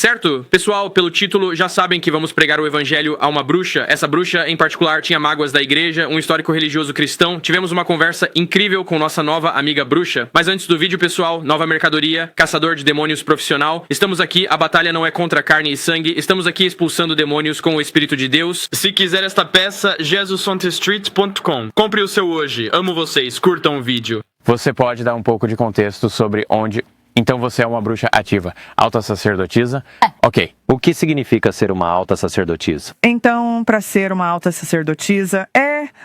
Certo? Pessoal, pelo título, já sabem que vamos pregar o evangelho a uma bruxa. Essa bruxa, em particular, tinha mágoas da igreja, um histórico religioso cristão. Tivemos uma conversa incrível com nossa nova amiga bruxa. Mas antes do vídeo, pessoal, nova mercadoria, caçador de demônios profissional. Estamos aqui, a batalha não é contra carne e sangue. Estamos aqui expulsando demônios com o Espírito de Deus. Se quiser esta peça, jesusonthestreet.com. Compre o seu hoje. Amo vocês, curtam o vídeo. Você pode dar um pouco de contexto sobre onde... Então você é uma bruxa ativa, alta sacerdotisa? Ok. O que significa ser uma alta sacerdotisa? Então, para ser uma alta sacerdotisa,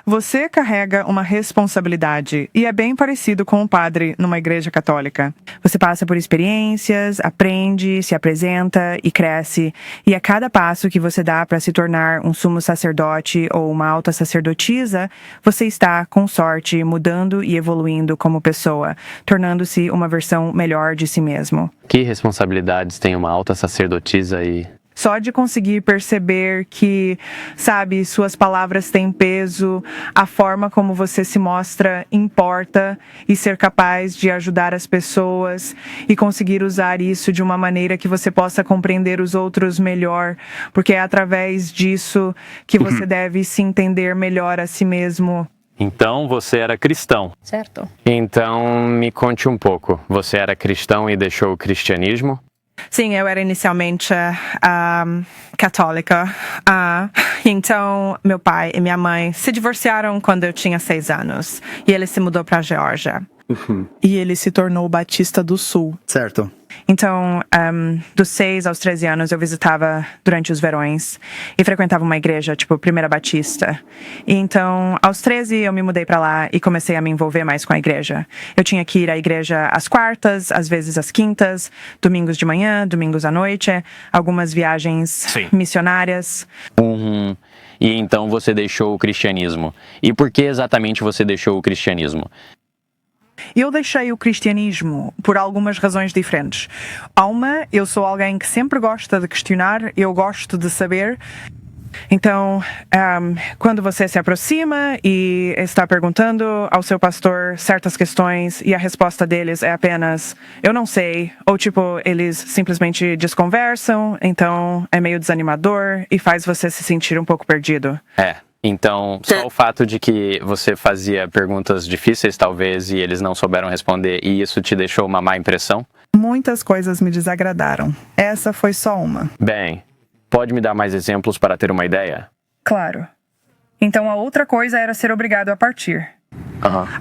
você carrega uma responsabilidade e é bem parecido com um padre numa igreja católica. Você passa por experiências, aprende, se apresenta e cresce. E a cada passo que você dá para se tornar um sumo sacerdote ou uma alta sacerdotisa, você está, com sorte, mudando e evoluindo como pessoa, tornando-se uma versão melhor de si mesmo. Que responsabilidades tem uma alta sacerdotisa e... Só de conseguir perceber que, sabe, suas palavras têm peso, a forma como você se mostra importa e ser capaz de ajudar as pessoas e conseguir usar isso de uma maneira que você possa compreender os outros melhor, porque é através disso que você deve se entender melhor a si mesmo. Então você era cristão. Certo. Então me conte um pouco. Você era cristão e deixou o cristianismo? Sim, eu era inicialmente católica. Então, meu pai e minha mãe se divorciaram quando eu tinha 6 anos. E ele se mudou para a Geórgia. E ele se tornou Batista do Sul. Certo. Então, dos 6 aos 13 anos, eu visitava durante os verões e frequentava uma igreja, tipo, Primeira Batista. E então, aos 13, eu me mudei pra lá e comecei a me envolver mais com a igreja. Eu tinha que ir à igreja às quartas, às vezes às quintas, domingos de manhã, domingos à noite, algumas viagens missionárias. E então você deixou o cristianismo. E por que exatamente você deixou o cristianismo? Eu deixei o cristianismo por algumas razões diferentes. Eu sou alguém que sempre gosta de questionar, eu gosto de saber. Então, quando você se aproxima e está perguntando ao seu pastor certas questões e a resposta deles é apenas, eu não sei, ou tipo, eles simplesmente desconversam, então é meio desanimador e faz você se sentir um pouco perdido. Então, só o fato de que você fazia perguntas difíceis, talvez, e eles não souberam responder, e isso te deixou uma má impressão? Muitas coisas me desagradaram. Essa foi só uma. Bem, pode me dar mais exemplos para ter uma ideia? Claro. Então a outra coisa era ser obrigado a partir.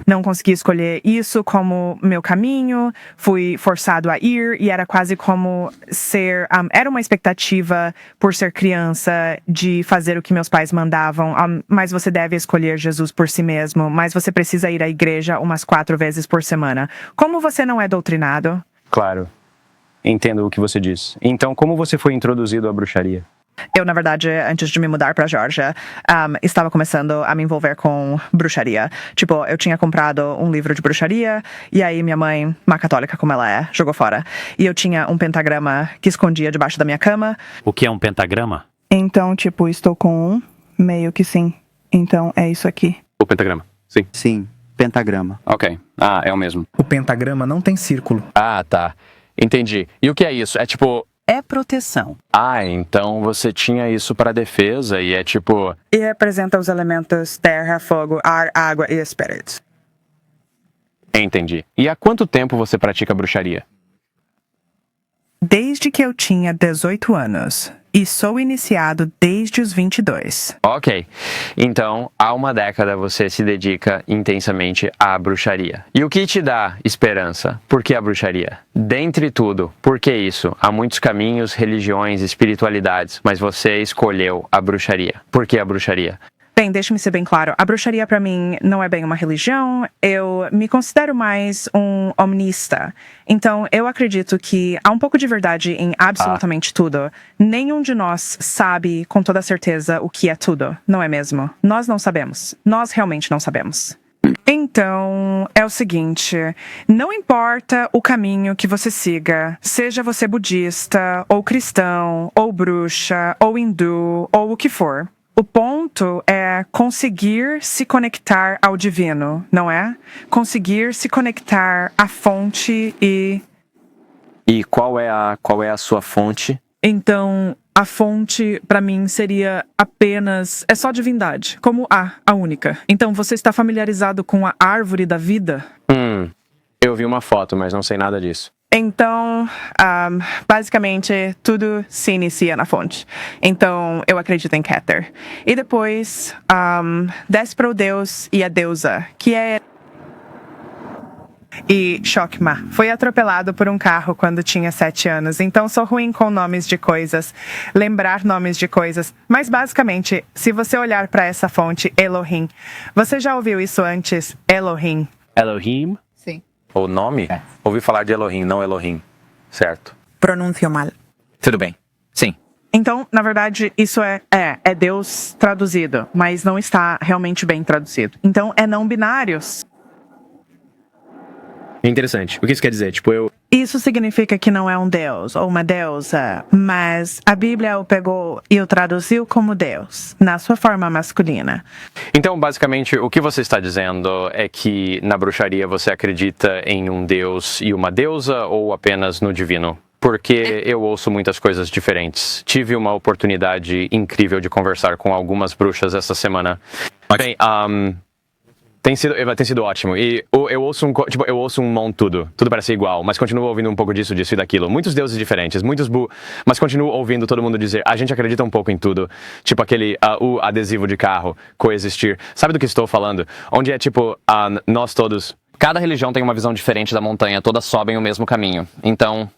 Não consegui escolher isso como meu caminho, fui forçado a ir e era quase como ser... era uma expectativa, por ser criança, de fazer o que meus pais mandavam, mas você deve escolher Jesus por si mesmo, mas você precisa ir à igreja umas 4 vezes por semana. Como você não é doutrinado? Claro. Entendo o que você diz. Então, como você foi introduzido à bruxaria? Eu, na verdade, antes de me mudar pra Geórgia, estava começando a me envolver com bruxaria. Tipo, eu tinha comprado um livro de bruxaria, e aí minha mãe, má católica como ela é, jogou fora. E eu tinha um pentagrama que escondia debaixo da minha cama. O que é um pentagrama? Então, tipo, estou com meio que sim. Então, é isso aqui. O pentagrama, sim. Sim, pentagrama. Ok. É o mesmo. O pentagrama não tem círculo. Tá. Entendi. E o que é isso? É tipo... É proteção. Então você tinha isso para defesa e é tipo... E representa os elementos terra, fogo, ar, água e espíritos. Entendi. E há quanto tempo você pratica bruxaria? Desde que eu tinha 18 anos. E sou iniciado desde os 22. Ok. Então, há uma década você se dedica intensamente à bruxaria. E o que te dá esperança? Por que a bruxaria? Dentre tudo, por que isso? Há muitos caminhos, religiões, espiritualidades, mas você escolheu a bruxaria. Por que a bruxaria? Bem, deixa-me ser bem claro. A bruxaria, pra mim, não é bem uma religião. Eu me considero mais um omnista. Então, eu acredito que há um pouco de verdade em absolutamente tudo. Nenhum de nós sabe com toda certeza o que é tudo, não é mesmo? Nós não sabemos. Nós realmente não sabemos. Então, é o seguinte, não importa o caminho que você siga, seja você budista, ou cristão, ou bruxa, ou hindu, ou o que for. O ponto é conseguir se conectar ao divino, não é? Conseguir se conectar à fonte e... E qual é a sua fonte? Então, a fonte, pra mim, seria apenas... É só divindade, como a única. Então, você está familiarizado com a árvore da vida? Eu vi uma foto, mas não sei nada disso. Então, basicamente, tudo se inicia na fonte. Então, eu acredito em Keter. E depois, desce para o deus e a deusa, que é... E Shokma foi atropelado por um carro quando tinha 7 anos. Então, sou ruim com nomes de coisas, lembrar nomes de coisas. Mas, basicamente, se você olhar para essa fonte, Elohim. Você já ouviu isso antes? Elohim. Elohim? Sim. O nome? Ouvi falar de Elohim, não Elohim. Certo. Pronuncio mal. Tudo bem. Sim. Então, na verdade, isso é Deus traduzido, mas não está realmente bem traduzido. Então, é não binários. É interessante. O que isso quer dizer? Tipo, Isso significa que não é um deus ou uma deusa, mas a Bíblia o pegou e o traduziu como Deus, na sua forma masculina. Então, basicamente, o que você está dizendo é que na bruxaria você acredita em um deus e uma deusa ou apenas no divino? Porque eu ouço muitas coisas diferentes. Tive uma oportunidade incrível de conversar com algumas bruxas essa semana. Bem, tem sido ótimo. E eu ouço eu ouço um monte tudo. Tudo parece igual, mas continuo ouvindo um pouco disso e daquilo. Muitos deuses diferentes, mas continuo ouvindo todo mundo dizer, a gente acredita um pouco em tudo. Tipo aquele, o adesivo de carro, coexistir. Sabe do que estou falando? Onde é tipo, nós todos... Cada religião tem uma visão diferente da montanha, todas sobem o mesmo caminho. Então...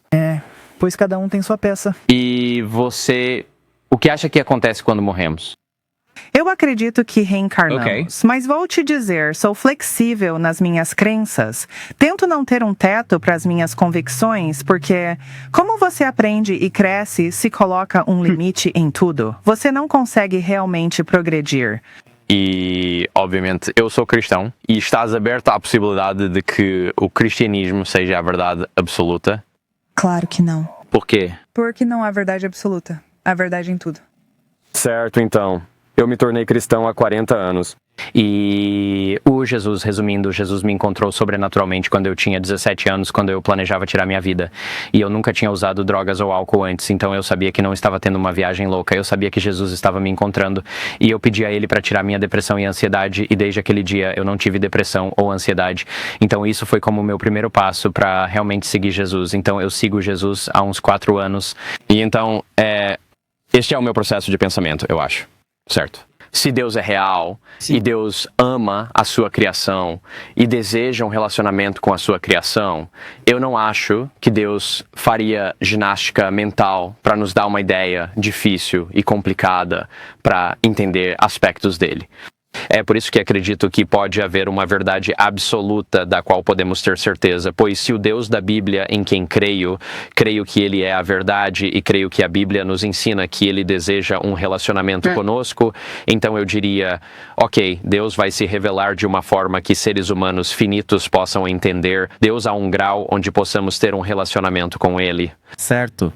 Pois cada um tem sua peça. E você... O que acha que acontece quando morremos? Eu acredito que reencarnamos, mas vou te dizer, sou flexível nas minhas crenças. Tento não ter um teto para as minhas convicções, porque como você aprende e cresce, se coloca um limite em tudo. Você não consegue realmente progredir. E, obviamente, eu sou cristão e estás aberto à possibilidade de que o cristianismo seja a verdade absoluta? Claro que não. Por quê? Porque não há verdade absoluta. Há verdade em tudo. Certo, então. Eu me tornei cristão há 40 anos. E resumindo, Jesus me encontrou sobrenaturalmente quando eu tinha 17 anos, quando eu planejava tirar minha vida. E eu nunca tinha usado drogas ou álcool antes, então eu sabia que não estava tendo uma viagem louca. Eu sabia que Jesus estava me encontrando. E eu pedi a ele para tirar minha depressão e ansiedade, e desde aquele dia eu não tive depressão ou ansiedade. Então isso foi como o meu primeiro passo para realmente seguir Jesus. Então eu sigo Jesus há uns 4 anos. E então, este é o meu processo de pensamento, eu acho. Certo. Se Deus é real, e Deus ama a sua criação e deseja um relacionamento com a sua criação, eu não acho que Deus faria ginástica mental para nos dar uma ideia difícil e complicada para entender aspectos dele. É por isso que acredito que pode haver uma verdade absoluta da qual podemos ter certeza, pois se o Deus da Bíblia em quem creio que ele é a verdade e creio que a Bíblia nos ensina que ele deseja um relacionamento conosco, então eu diria, ok, Deus vai se revelar de uma forma que seres humanos finitos possam entender, Deus a um grau onde possamos ter um relacionamento com ele. Certo.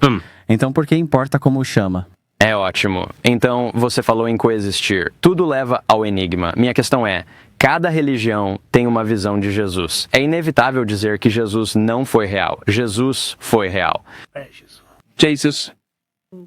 Então por que importa como chama? É ótimo. Então, você falou em coexistir. Tudo leva ao enigma. Minha questão é, cada religião tem uma visão de Jesus. É inevitável dizer que Jesus não foi real. Jesus foi real. Jesus.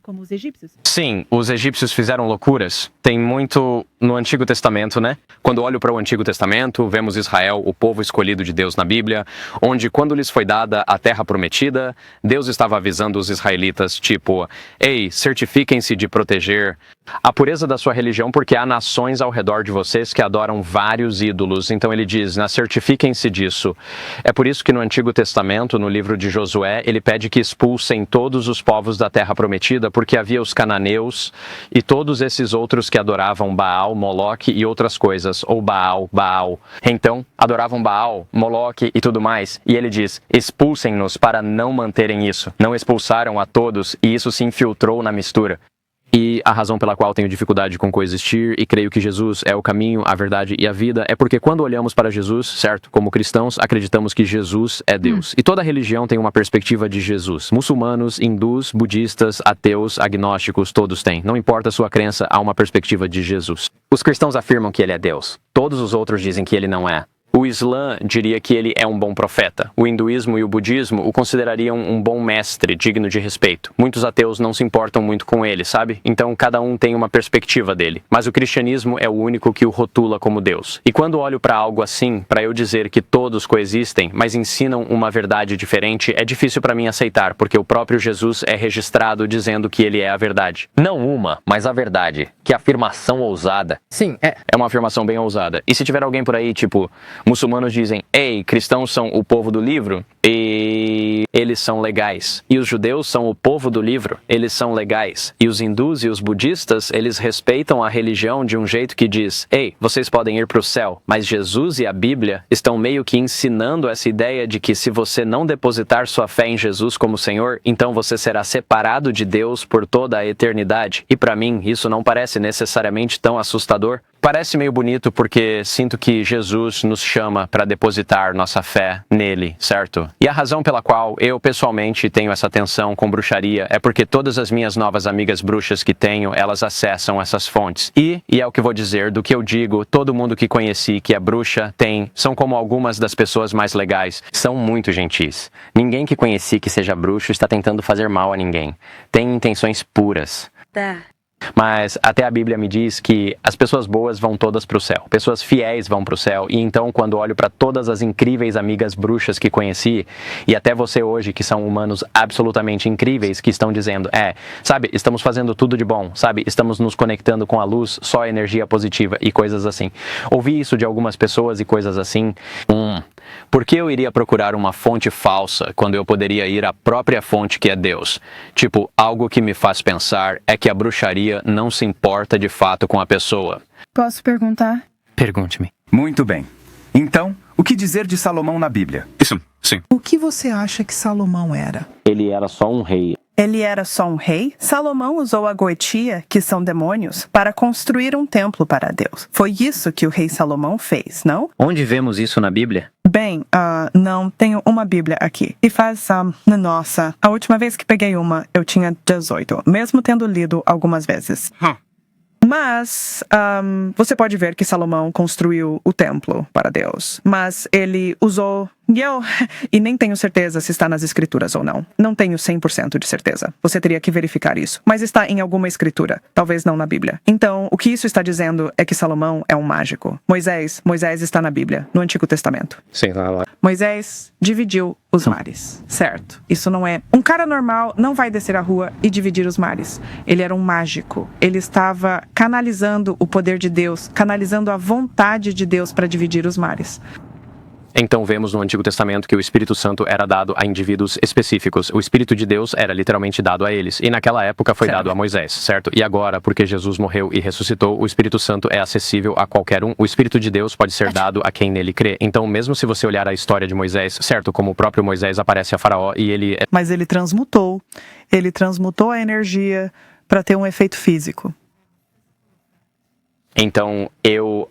Como os egípcios. Sim, os egípcios fizeram loucuras. Tem muito no Antigo Testamento, né? Quando olho para o Antigo Testamento, vemos Israel, o povo escolhido de Deus na Bíblia, onde quando lhes foi dada a terra prometida, Deus estava avisando os israelitas, tipo, ei, certifiquem-se de proteger a pureza da sua religião, porque há nações ao redor de vocês que adoram vários ídolos. Então ele diz, certifiquem-se disso. É por isso que no Antigo Testamento, no livro de Josué, ele pede que expulsem todos os povos da terra prometida, porque havia os cananeus e todos esses outros que adoravam Baal, Moloque e outras coisas, ou Baal. Então, adoravam Baal, Moloque e tudo mais. E ele diz, expulsem-nos para não manterem isso. Não expulsaram a todos e isso se infiltrou na mistura. E a razão pela qual tenho dificuldade com coexistir e creio que Jesus é o caminho, a verdade e a vida é porque quando olhamos para Jesus, certo, como cristãos, acreditamos que Jesus é Deus. E toda religião tem uma perspectiva de Jesus. Muçulmanos, hindus, budistas, ateus, agnósticos, todos têm. Não importa a sua crença, há uma perspectiva de Jesus. Os cristãos afirmam que ele é Deus. Todos os outros dizem que ele não é. O O Islã diria que ele é um bom profeta. O hinduísmo e o budismo o considerariam um bom mestre, digno de respeito. Muitos ateus não se importam muito com ele, sabe? Então cada um tem uma perspectiva dele. Mas o cristianismo é o único que o rotula como Deus. E quando olho para algo assim, para eu dizer que todos coexistem, mas ensinam uma verdade diferente, é difícil para mim aceitar, porque o próprio Jesus é registrado dizendo que ele é a verdade. Não uma, mas a verdade. Que afirmação ousada. Sim, É uma afirmação bem ousada. E se tiver alguém por aí, tipo, muçulmanos dizem, ei, cristãos são o povo do livro, e eles são legais. E os judeus são o povo do livro, eles são legais. E os hindus e os budistas, eles respeitam a religião de um jeito que diz, ei, vocês podem ir para o céu. Mas Jesus e a Bíblia estão meio que ensinando essa ideia de que se você não depositar sua fé em Jesus como Senhor, então você será separado de Deus por toda a eternidade. E para mim, isso não parece necessariamente tão assustador. Parece meio bonito porque sinto que Jesus nos chama para depositar nossa fé nele, certo? E a razão pela qual eu pessoalmente tenho essa tensão com bruxaria é porque todas as minhas novas amigas bruxas que tenho, elas acessam essas fontes. E é o que vou dizer, do que eu digo, todo mundo que conheci que é bruxa são como algumas das pessoas mais legais. São muito gentis. Ninguém que conheci que seja bruxo está tentando fazer mal a ninguém. Tem intenções puras. Mas até a Bíblia me diz que as pessoas boas vão todas para o céu, pessoas fiéis vão para o céu. E então quando olho para todas as incríveis amigas bruxas que conheci, e até você hoje que são humanos absolutamente incríveis, que estão dizendo, sabe, estamos fazendo tudo de bom, sabe, estamos nos conectando com a luz, só energia positiva e coisas assim. Ouvi isso de algumas pessoas e coisas assim. Por que eu iria procurar uma fonte falsa quando eu poderia ir à própria fonte que é Deus? Tipo, algo que me faz pensar é que a bruxaria não se importa de fato com a pessoa. Posso perguntar? pergunte-me. Muito bem. Então, o que dizer de Salomão na Bíblia? Isso, sim. O que você acha que Salomão era? Ele era só um rei. Ele era só um rei? Salomão usou a goetia, que são demônios, para construir um templo para Deus. Foi isso que o rei Salomão fez, não? Onde vemos isso na Bíblia? Bem, não, tenho uma Bíblia aqui. E faz, nossa, a última vez que peguei uma, eu tinha 18, mesmo tendo lido algumas vezes. Mas, você pode ver que Salomão construiu o templo para Deus. Mas ele usou... E nem tenho certeza se está nas escrituras ou não. Não tenho 100% de certeza. Você teria que verificar isso. Mas está em alguma escritura. Talvez não na Bíblia. Então, o que isso está dizendo é que Salomão é um mágico. Moisés está na Bíblia, no Antigo Testamento. Sim, lá. Moisés dividiu os mares, certo? Isso não é... Um cara normal não vai descer a rua e dividir os mares. Ele era um mágico. Ele estava canalizando o poder de Deus, canalizando a vontade de Deus para dividir os mares. Então vemos no Antigo Testamento que o Espírito Santo era dado a indivíduos específicos. O Espírito de Deus era literalmente dado a eles. E naquela época foi dado a Moisés, certo? E agora, porque Jesus morreu e ressuscitou, o Espírito Santo é acessível a qualquer um. O Espírito de Deus pode ser dado a quem nele crê. Então, mesmo se você olhar a história de Moisés, certo? Como o próprio Moisés aparece a Faraó e ele... Mas ele transmutou a energia para ter um efeito físico. Então, eu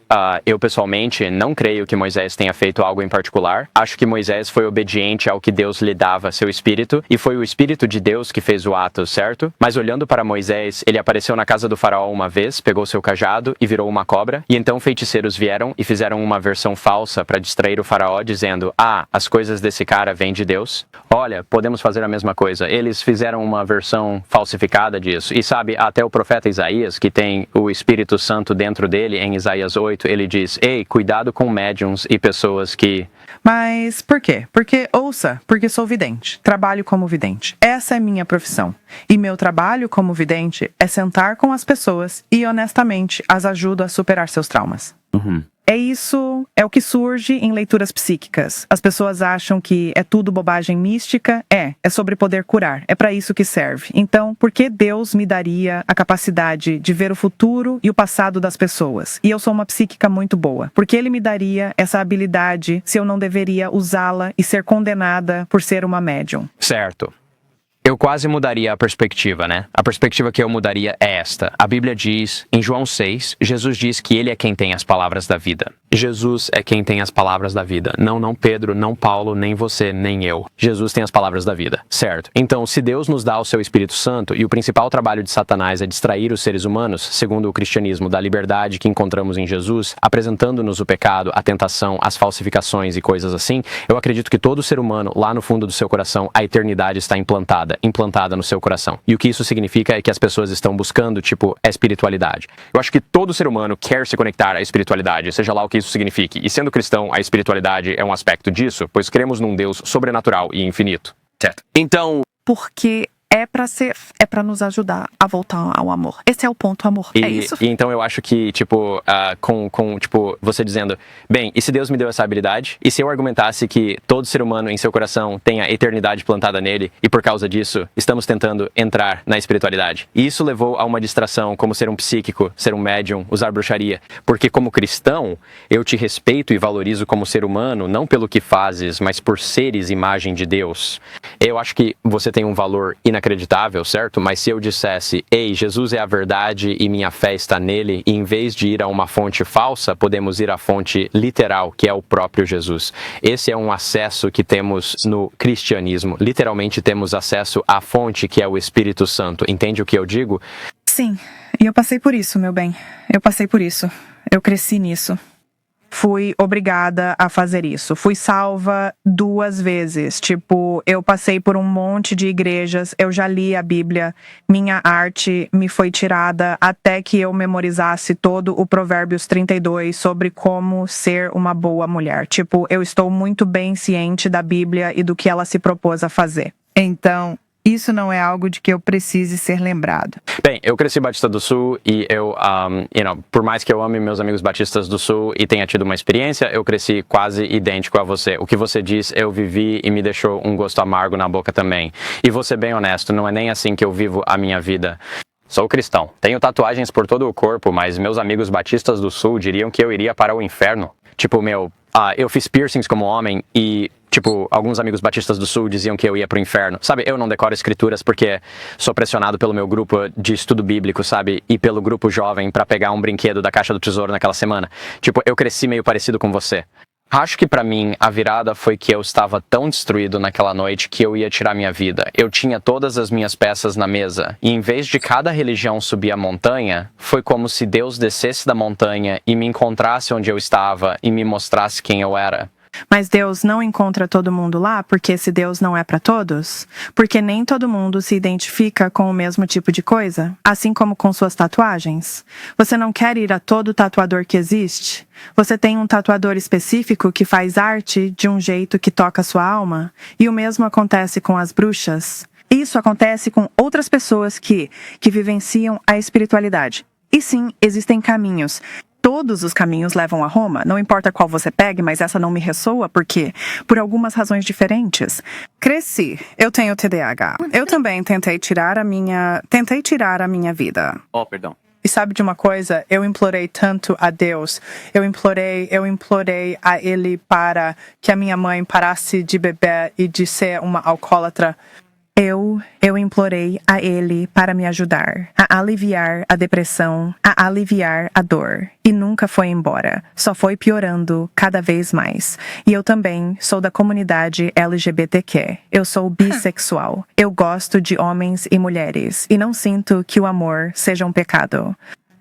pessoalmente não creio que Moisés tenha feito algo em particular. Acho que Moisés foi obediente ao que Deus lhe dava, seu espírito, e foi o Espírito de Deus que fez o ato, certo? Mas olhando para Moisés, ele apareceu na casa do faraó uma vez, pegou seu cajado e virou uma cobra, e então feiticeiros vieram e fizeram uma versão falsa para distrair o faraó, dizendo, as coisas desse cara vêm de Deus. Olha, podemos fazer a mesma coisa. Eles fizeram uma versão falsificada disso. E sabe, até o profeta Isaías, que tem o Espírito Santo dentro dele, em Isaías 8, ele diz, ei, cuidado com médiums e pessoas que... Mas por quê? Porque sou vidente. Trabalho como vidente. Essa é minha profissão. E meu trabalho como vidente é sentar com as pessoas e, honestamente, as ajudo a superar seus traumas. É o que surge em leituras psíquicas. As pessoas acham que é tudo bobagem mística. É sobre poder curar. É para isso que serve. Então, por que Deus me daria a capacidade de ver o futuro e o passado das pessoas? E eu sou uma psíquica muito boa. Por que Ele me daria essa habilidade se eu não deveria usá-la e ser condenada por ser uma médium? Certo. Eu quase mudaria a perspectiva, né? A perspectiva que eu mudaria é esta. A Bíblia diz, em João 6, Jesus diz que ele é quem tem as palavras da vida. Jesus é quem tem as palavras da vida. Não Pedro, não Paulo, nem você, nem eu. Jesus tem as palavras da vida, certo? Então, se Deus nos dá o seu Espírito Santo e o principal trabalho de Satanás é distrair os seres humanos, segundo o cristianismo, da liberdade que encontramos em Jesus, apresentando-nos o pecado, a tentação, as falsificações e coisas assim, eu acredito que todo ser humano, lá no fundo do seu coração, a eternidade está implantada no seu coração. E o que isso significa é que as pessoas estão buscando, tipo, a espiritualidade. Eu acho que todo ser humano quer se conectar à espiritualidade, seja lá o que isso signifique. E sendo cristão, a espiritualidade é um aspecto disso, pois cremos num Deus sobrenatural e infinito. Certo. Então, Porque é pra nos ajudar a voltar ao amor. Esse é o ponto, amor. É isso? E então eu acho que, tipo, tipo, você dizendo, bem, e se Deus me deu essa habilidade? E se eu argumentasse que todo ser humano em seu coração tem a eternidade plantada nele, e por causa disso, estamos tentando entrar na espiritualidade? E isso levou a uma distração, como ser um psíquico, ser um médium, usar bruxaria. Porque como cristão, eu te respeito e valorizo como ser humano, não pelo que fazes, mas por seres imagem de Deus. Eu acho que você tem um valor inacreditável, certo? Mas se eu dissesse, ei, Jesus é a verdade e minha fé está nele, e em vez de ir a uma fonte falsa, podemos ir à fonte literal, que é o próprio Jesus. Esse é um acesso que temos no cristianismo. Literalmente temos acesso à fonte, que é o Espírito Santo. Entende o que eu digo? Sim, e eu passei por isso, meu bem. Eu passei por isso. Eu cresci nisso. Fui obrigada a fazer isso. Fui salva 2 vezes. Tipo, eu passei por um monte de igrejas, eu já li a Bíblia, minha arte me foi tirada até que eu memorizasse todo o Provérbios 32 sobre como ser uma boa mulher. Tipo, eu estou muito bem ciente da Bíblia e do que ela se propôs a fazer. Então, isso não é algo de que eu precise ser lembrado. Bem, eu cresci Batista do Sul e eu, por mais que eu ame meus amigos batistas do Sul e tenha tido uma experiência, eu cresci quase idêntico a você. O que você diz, eu vivi e me deixou um gosto amargo na boca também. E vou ser bem honesto, não é nem assim que eu vivo a minha vida. Sou cristão. Tenho tatuagens por todo o corpo, mas meus amigos batistas do Sul diriam que eu iria para o inferno. Tipo, eu fiz piercings como homem e, tipo, alguns amigos batistas do Sul diziam que eu ia pro inferno. Sabe, eu não decoro escrituras porque sou pressionado pelo meu grupo de estudo bíblico, sabe? E pelo grupo jovem pra pegar um brinquedo da caixa do tesouro naquela semana. Tipo, eu cresci meio parecido com você. Acho que pra mim, a virada foi que eu estava tão destruído naquela noite que eu ia tirar minha vida. Eu tinha todas as minhas peças na mesa. E em vez de cada religião subir a montanha, foi como se Deus descesse da montanha e me encontrasse onde eu estava e me mostrasse quem eu era. Mas Deus não encontra todo mundo lá, porque esse Deus não é para todos? Porque nem todo mundo se identifica com o mesmo tipo de coisa? Assim como com suas tatuagens? Você não quer ir a todo tatuador que existe? Você tem um tatuador específico que faz arte de um jeito que toca sua alma? E o mesmo acontece com as bruxas? Isso acontece com outras pessoas que vivenciam a espiritualidade. E sim, existem caminhos. Todos os caminhos levam a Roma, não importa qual você pegue, mas essa não me ressoa, porque por algumas razões diferentes. Cresci. Eu tenho TDAH. Eu também tentei tirar a minha vida. Oh, perdão. E sabe de uma coisa? Eu implorei tanto a Deus. Eu implorei a Ele para que a minha mãe parasse de beber e de ser uma alcoólatra. Eu implorei a ele para me ajudar, a aliviar a depressão, a aliviar a dor. E nunca foi embora. Só foi piorando cada vez mais. E eu também sou da comunidade LGBTQ. Eu sou bissexual. Eu gosto de homens e mulheres. E não sinto que o amor seja um pecado.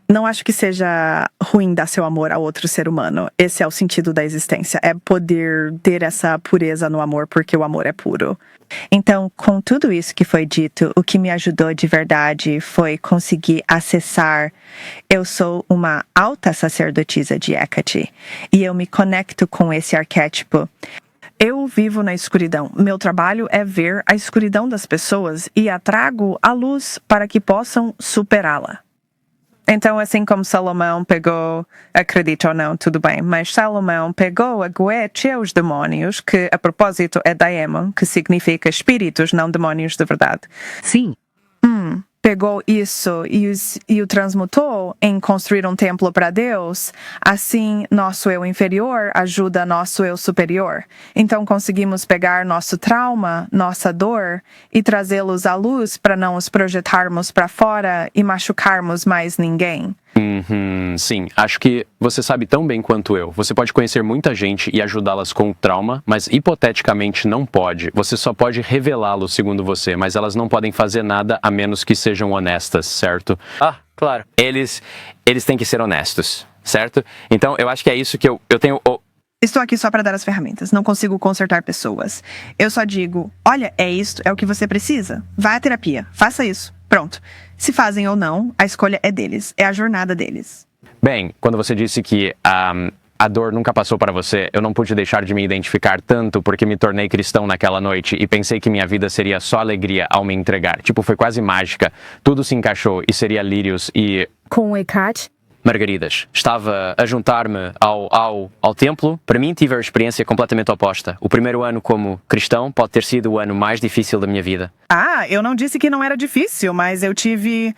Não acho que seja ruim dar seu amor a outro ser humano. Esse é o sentido da existência. É poder ter essa pureza no amor, porque o amor é puro. Então, com tudo isso que foi dito, o que me ajudou de verdade foi conseguir acessar. Eu sou uma alta sacerdotisa de Hecate. E eu me conecto com esse arquétipo. Eu vivo na escuridão. Meu trabalho é ver a escuridão das pessoas e a trago à luz para que possam superá-la. Então, assim como Salomão pegou, acredito ou não, tudo bem, mas Salomão pegou a Goethe os demônios, que a propósito é daemon, que significa espíritos, não demônios de verdade. Sim. pegou isso e o transmutou em construir um templo para Deus, assim nosso eu inferior ajuda nosso eu superior. Então conseguimos pegar nosso trauma, nossa dor e trazê-los à luz para não os projetarmos para fora e machucarmos mais ninguém. Sim, acho que você sabe tão bem quanto eu. Você pode conhecer muita gente e ajudá-las com o trauma, mas hipoteticamente não pode. Você só pode revelá-lo, segundo você, mas elas não podem fazer nada a menos que sejam honestas, certo? Ah, claro. Eles têm que ser honestos, certo? Então, eu acho que é isso que eu tenho... Estou aqui só para dar as ferramentas. Não consigo consertar pessoas. Eu só digo, olha, é isto, é o que você precisa. Vá à terapia, faça isso. Pronto. Se fazem ou não, a escolha é deles. É a jornada deles. Bem, quando você disse que a dor nunca passou para você, eu não pude deixar de me identificar tanto porque me tornei cristão naquela noite e pensei que minha vida seria só alegria ao me entregar. Tipo, foi quase mágica. Tudo se encaixou e seria lírios e... Com o Eckhart? Margaridas. Estava a juntar-me ao templo. Para mim, tive a experiência completamente oposta. O primeiro ano como cristão pode ter sido o ano mais difícil da minha vida. Eu não disse que não era difícil, mas eu tive...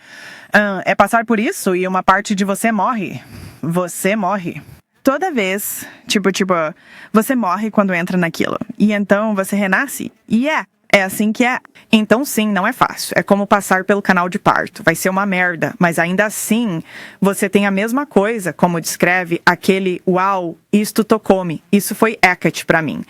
é passar por isso e uma parte de você morre. Você morre. Toda vez, tipo, você morre quando entra naquilo. E então você renasce. E é assim que é. Então sim, não é fácil. É como passar pelo canal de parto. Vai ser uma merda. Mas ainda assim, você tem a mesma coisa, como descreve aquele uau, isto tocou-me. Isso foi Eckhart pra mim.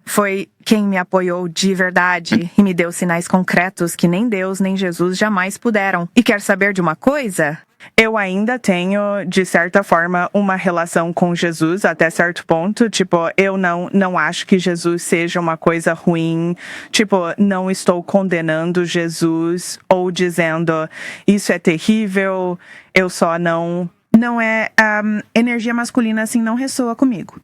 Foi quem me apoiou de verdade e me deu sinais concretos que nem Deus nem Jesus jamais puderam. E quer saber de uma coisa? Eu ainda tenho, de certa forma, uma relação com Jesus até certo ponto. Tipo, eu não acho que Jesus seja uma coisa ruim. Tipo, não estou condenando Jesus ou dizendo isso é terrível. Eu só não é... energia masculina, assim, não ressoa comigo.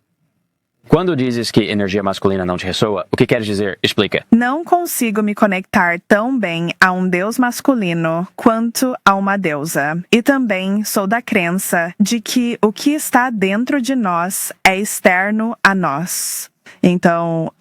Quando dizes que energia masculina não te ressoa, o que queres dizer? Explica. Não consigo me conectar tão bem a um deus masculino quanto a uma deusa. E também sou da crença de que o que está dentro de nós é externo a nós. Então,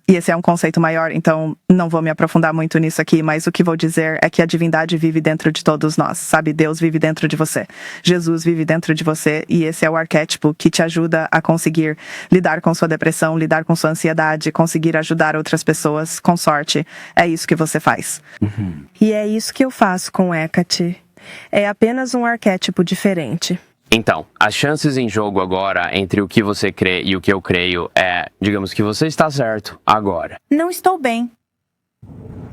e esse é um conceito maior, então não vou me aprofundar muito nisso aqui, mas o que vou dizer é que a divindade vive dentro de todos nós, sabe? Deus vive dentro de você, Jesus vive dentro de você, e esse é o arquétipo que te ajuda a conseguir lidar com sua depressão, lidar com sua ansiedade, conseguir ajudar outras pessoas com sorte. É isso que você faz. E é isso que eu faço com Hecate. É apenas um arquétipo diferente. Então, as chances em jogo agora entre o que você crê e o que eu creio é, digamos que você está certo agora. Não estou bem.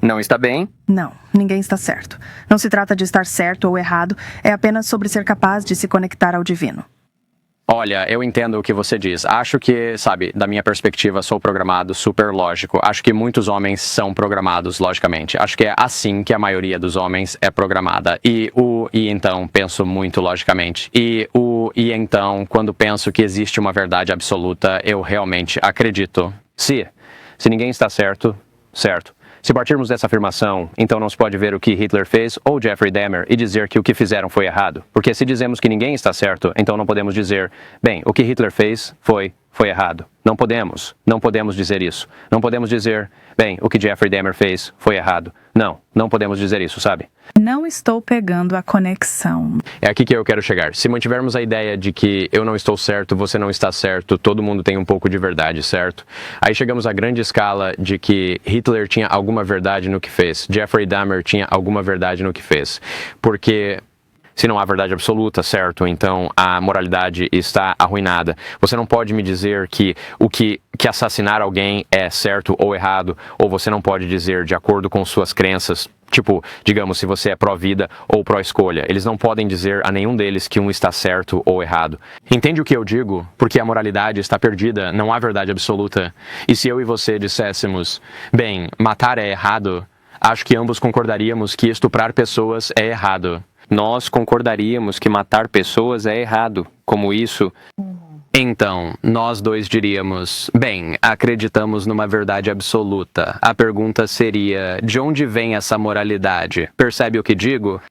Não está bem? Não, ninguém está certo. Não se trata de estar certo ou errado, é apenas sobre ser capaz de se conectar ao divino. Olha, eu entendo o que você diz. Acho que, sabe, da minha perspectiva, sou programado super lógico. Acho que muitos homens são programados logicamente. Acho que é assim que a maioria dos homens é programada. E então, penso muito logicamente. E então, quando penso que existe uma verdade absoluta, eu realmente acredito. Se ninguém está certo, certo. Se partirmos dessa afirmação, então não se pode ver o que Hitler fez ou Jeffrey Dahmer e dizer que o que fizeram foi errado. Porque se dizemos que ninguém está certo, então não podemos dizer, bem, o que Hitler fez foi errado. Não podemos dizer isso. Não podemos dizer, bem, o que Jeffrey Dahmer fez foi errado. Não podemos dizer isso, sabe? Não estou pegando a conexão. É aqui que eu quero chegar. Se mantivermos a ideia de que eu não estou certo, você não está certo, todo mundo tem um pouco de verdade, certo? Aí chegamos à grande escala de que Hitler tinha alguma verdade no que fez, Jeffrey Dahmer tinha alguma verdade no que fez. Porque se não há verdade absoluta, certo? Então a moralidade está arruinada. Você não pode me dizer que que assassinar alguém é certo ou errado, ou você não pode dizer de acordo com suas crenças. Tipo, digamos, se você é pró-vida ou pró-escolha. Eles não podem dizer a nenhum deles que um está certo ou errado. Entende o que eu digo? Porque a moralidade está perdida, não há verdade absoluta. E se eu e você disséssemos, bem, matar é errado, acho que ambos concordaríamos que estuprar pessoas é errado. Nós concordaríamos que matar pessoas é errado, como isso. Então, nós dois diríamos, bem, acreditamos numa verdade absoluta. A pergunta seria, de onde vem essa moralidade? Percebe o que digo?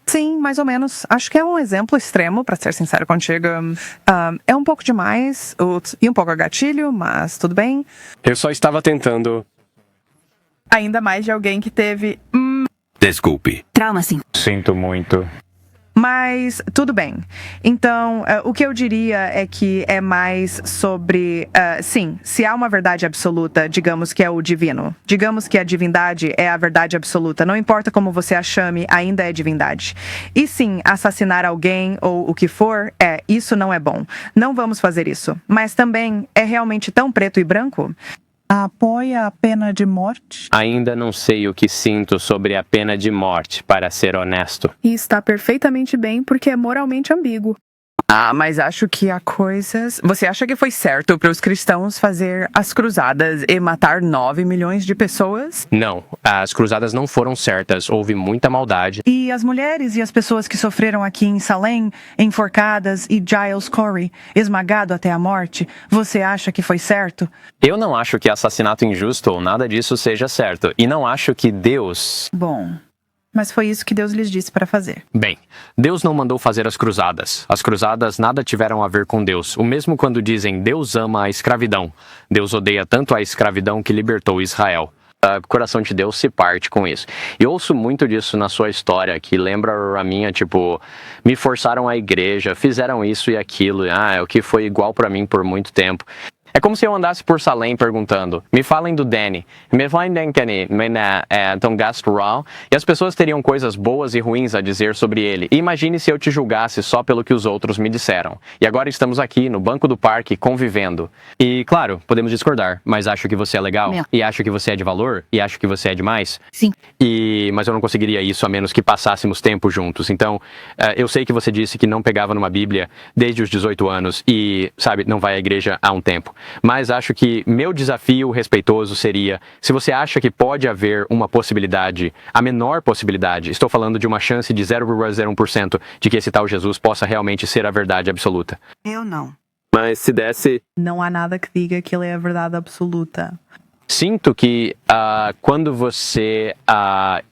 Sim, mais ou menos. Acho que é um exemplo extremo, pra ser sincero contigo. É um pouco demais e um pouco a gatilho, mas tudo bem. Eu só estava tentando. Ainda mais de alguém que teve... Desculpe. Trauma, sim. Sinto muito. Mas tudo bem. Então, o que eu diria é que é mais sobre... sim, se há uma verdade absoluta, digamos que é o divino. Digamos que a divindade é a verdade absoluta. Não importa como você a chame, ainda é divindade. E sim, assassinar alguém ou o que for, isso não é bom. Não vamos fazer isso. Mas também, é realmente tão preto e branco? Apoia a pena de morte? Ainda não sei o que sinto sobre a pena de morte, para ser honesto. E está perfeitamente bem porque é moralmente ambíguo. Mas acho que há coisas... Você acha que foi certo para os cristãos fazer as cruzadas e matar 9 milhões de pessoas? Não, as cruzadas não foram certas, houve muita maldade. E as mulheres e as pessoas que sofreram aqui em Salem, enforcadas, e Giles Corey, esmagado até a morte, você acha que foi certo? Eu não acho que assassinato injusto ou nada disso seja certo, e não acho que Deus... Bom, mas foi isso que Deus lhes disse para fazer. Bem, Deus não mandou fazer as cruzadas. As cruzadas nada tiveram a ver com Deus. O mesmo quando dizem Deus ama a escravidão. Deus odeia tanto a escravidão que libertou Israel. O coração de Deus se parte com isso. E ouço muito disso na sua história, que lembra a minha, tipo, me forçaram à igreja, fizeram isso e aquilo, é o que foi igual pra mim por muito tempo. É como se eu andasse por Salem perguntando, me falem do Danny, me falem do Kenny, e as pessoas teriam coisas boas e ruins a dizer sobre ele. E imagine se eu te julgasse só pelo que os outros me disseram. E agora estamos aqui, no banco do parque, convivendo. E, claro, podemos discordar, mas acho que você é legal, e acho que você é de valor, e acho que você é demais. Sim. Mas eu não conseguiria isso a menos que passássemos tempo juntos. Então, eu sei que você disse que não pegava numa Bíblia desde os 18 anos e, sabe, não vai à igreja há um tempo. Mas acho que meu desafio respeitoso seria, se você acha que pode haver uma possibilidade, a menor possibilidade, estou falando de uma chance de 0,01% de que esse tal Jesus possa realmente ser a verdade absoluta. Eu não. Mas se desse... Não há nada que diga que ele é a verdade absoluta. Sinto que quando você...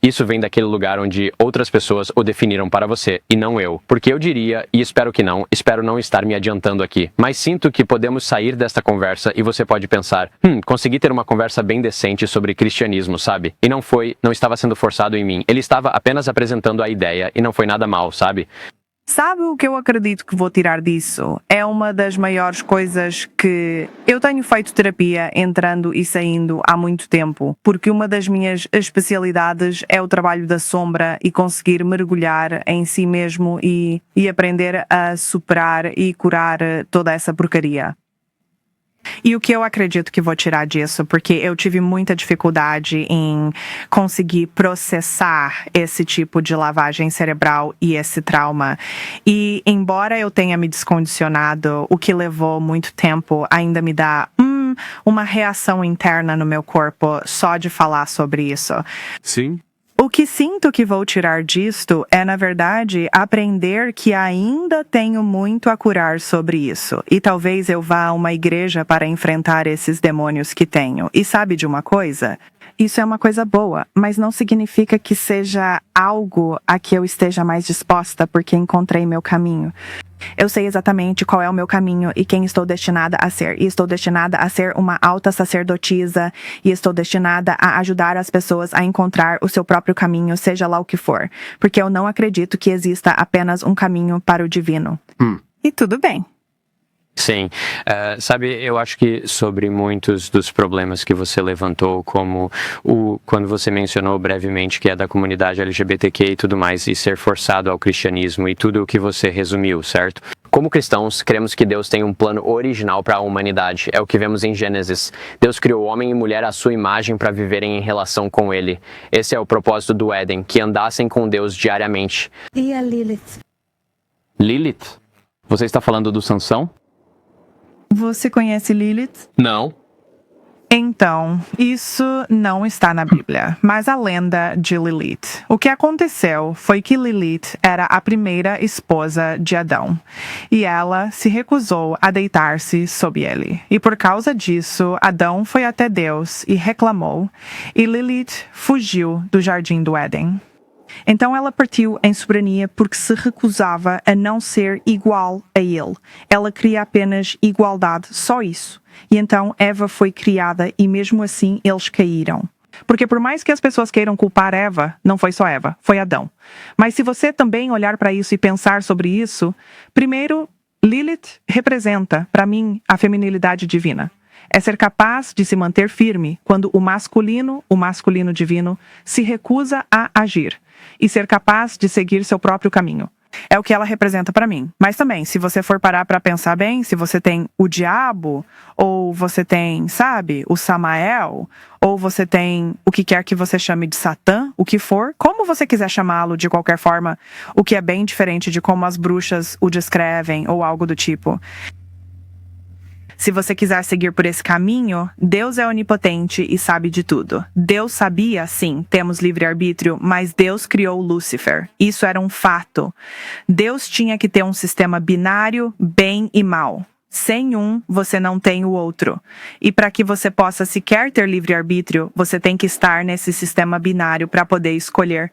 isso vem daquele lugar onde outras pessoas o definiram para você, e não eu. Porque eu diria, e espero que não, espero não estar me adiantando aqui, mas sinto que podemos sair desta conversa e você pode pensar, consegui ter uma conversa bem decente sobre cristianismo, sabe? E não estava sendo forçado em mim. Ele estava apenas apresentando a ideia e não foi nada mal, sabe? Sabe o que eu acredito que vou tirar disso? É uma das maiores coisas que eu tenho feito terapia entrando e saindo há muito tempo, porque uma das minhas especialidades é o trabalho da sombra e conseguir mergulhar em si mesmo e aprender a superar e curar toda essa porcaria. E o que eu acredito que vou tirar disso, porque eu tive muita dificuldade em conseguir processar esse tipo de lavagem cerebral e esse trauma. E embora eu tenha me descondicionado, o que levou muito tempo ainda me dá uma reação interna no meu corpo só de falar sobre isso. Sim. O que sinto que vou tirar disto é, na verdade, aprender que ainda tenho muito a curar sobre isso. E talvez eu vá a uma igreja para enfrentar esses demônios que tenho. E sabe de uma coisa? Isso é uma coisa boa, mas não significa que seja algo a que eu esteja mais disposta porque encontrei meu caminho. Eu sei exatamente qual é o meu caminho e quem estou destinada a ser. E estou destinada a ser uma alta sacerdotisa. E estou destinada a ajudar as pessoas a encontrar o seu próprio caminho, seja lá o que for. Porque eu não acredito que exista apenas um caminho para o divino. E tudo bem. Sim, sabe, eu acho que sobre muitos dos problemas que você levantou, como quando você mencionou brevemente que é da comunidade LGBTQ e tudo mais, e ser forçado ao cristianismo e tudo o que você resumiu, certo? Como cristãos, cremos que Deus tem um plano original para a humanidade. É o que vemos em Gênesis. Deus criou homem e mulher à sua imagem para viverem em relação com Ele. Esse é o propósito do Éden, que andassem com Deus diariamente. E a Lilith? Lilith? Você está falando do Sansão? Você conhece Lilith? Não. Então, isso não está na Bíblia, mas a lenda de Lilith. O que aconteceu foi que Lilith era a primeira esposa de Adão, e ela se recusou a deitar-se sob ele. E por causa disso, Adão foi até Deus e reclamou, e Lilith fugiu do jardim do Éden. Então ela partiu em soberania porque se recusava a não ser igual a ele. Ela queria apenas igualdade, só isso. E então Eva foi criada e mesmo assim eles caíram. Porque por mais que as pessoas queiram culpar Eva, não foi só Eva, foi Adão. Mas se você também olhar para isso e pensar sobre isso, primeiro, Lilith representa, para mim, a feminilidade divina. É ser capaz de se manter firme quando o masculino divino, se recusa a agir. E ser capaz de seguir seu próprio caminho. É o que ela representa pra mim. Mas também, se você for parar pra pensar bem, se você tem o diabo, ou você tem, sabe, o Samael, ou você tem o que quer que você chame de Satã, o que for, como você quiser chamá-lo de qualquer forma, o que é bem diferente de como as bruxas o descrevem, ou algo do tipo. Se você quiser seguir por esse caminho, Deus é onipotente e sabe de tudo. Deus sabia, sim, temos livre-arbítrio, mas Deus criou Lúcifer. Isso era um fato. Deus tinha que ter um sistema binário, bem e mal. Sem um, você não tem o outro. E para que você possa sequer ter livre-arbítrio, você tem que estar nesse sistema binário para poder escolher.